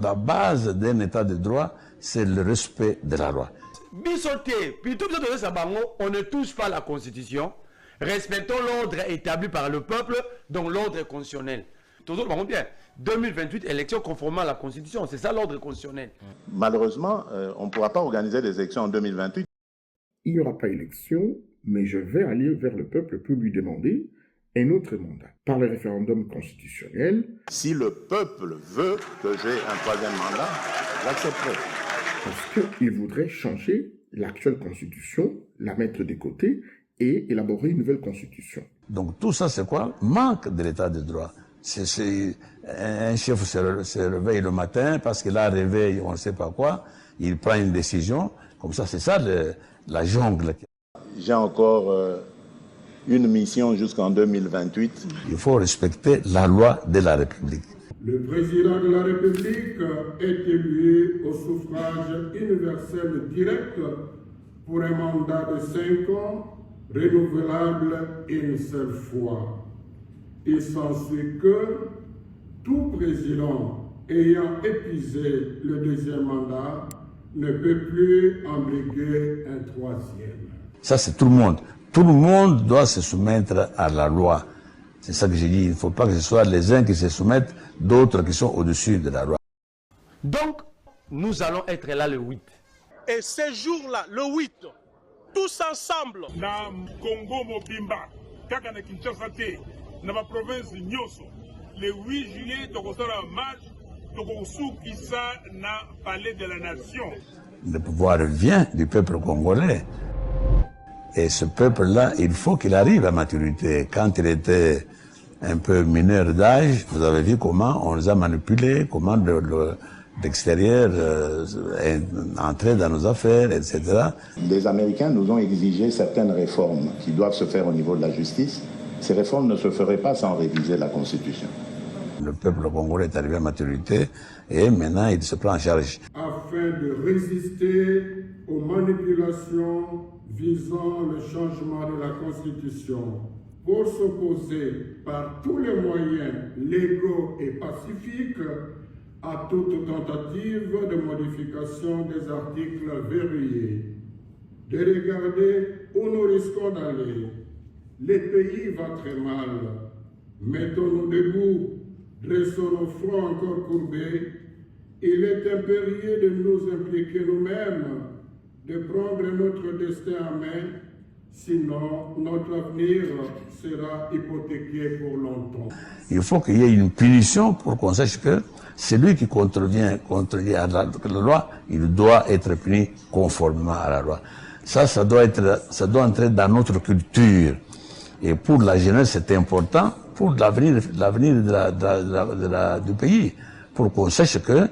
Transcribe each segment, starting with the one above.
la base d'un état de droit, c'est le respect de la loi. On ne touche pas la Constitution. Respectons l'ordre établi par le peuple, dont l'ordre constitutionnel. Toujours bien. 2028, élection conformément à la Constitution. C'est ça l'ordre constitutionnel. Malheureusement, on ne pourra pas organiser des élections en 2028. Il n'y aura pas élection, mais je vais aller vers le peuple pour lui demander un autre mandat par le référendum constitutionnel. Si le peuple veut que j'ai un troisième mandat, j'accepterai. Parce qu'il voudrait changer l'actuelle constitution, la mettre de côté et élaborer une nouvelle constitution. Donc tout ça, c'est quoi? Manque de l'état de droit. Un chef se réveille le matin parce qu'il a rêvé, on ne sait pas quoi, il prend une décision, comme ça, c'est ça la jungle. J'ai encore une mission jusqu'en 2028. Il faut respecter la loi de la République. Le président de la République est élu au suffrage universel direct pour un mandat de 5 ans, renouvelable une seule fois. Il s'ensuit que tout président ayant épuisé le deuxième mandat ne peut plus en briguer un troisième. Ça, c'est tout le monde. Tout le monde doit se soumettre à la loi. C'est ça que j'ai dit. Il ne faut pas que ce soit les uns qui se soumettent, d'autres qui sont au-dessus de la loi. Donc, nous allons être là le 8. Et ce jour-là, le 8, tous ensemble. Na Congo Mobimba, kaka na Kinshasa te, na ma province Nyoso, le 8 juillet, tokosala marche, tokosukisa na palais de la nation. Le pouvoir vient du peuple congolais. Et ce peuple-là, il faut qu'il arrive à maturité. Quand il était un peu mineur d'âge, vous avez vu comment on les a manipulés, comment l'extérieur est entré dans nos affaires, etc. Les Américains nous ont exigé certaines réformes qui doivent se faire au niveau de la justice. Ces réformes ne se feraient pas sans réviser la Constitution. Le peuple congolais est arrivé à maturité et maintenant il se prend en charge. Afin de résister aux manipulations visant le changement de la Constitution, pour s'opposer par tous les moyens légaux et pacifiques à toute tentative de modification des articles verrouillés, de regarder où nous risquons d'aller. Le pays va très mal. Mettons-nous debout, dressons nos fronts encore courbés. Il est impérieux de nous impliquer nous-mêmes, de prendre notre destin en main, sinon notre avenir sera hypothéqué pour longtemps. Il faut qu'il y ait une punition pour qu'on sache que celui qui contrevient à la loi, il doit être puni conformément à la loi. Ça doit entrer dans notre culture. Et pour la jeunesse, c'est important pour l'avenir du pays, pour qu'on sache que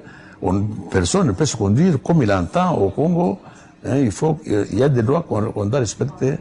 personne ne peut se conduire comme il entend au Congo. Il y a des lois qu'on doit respecter.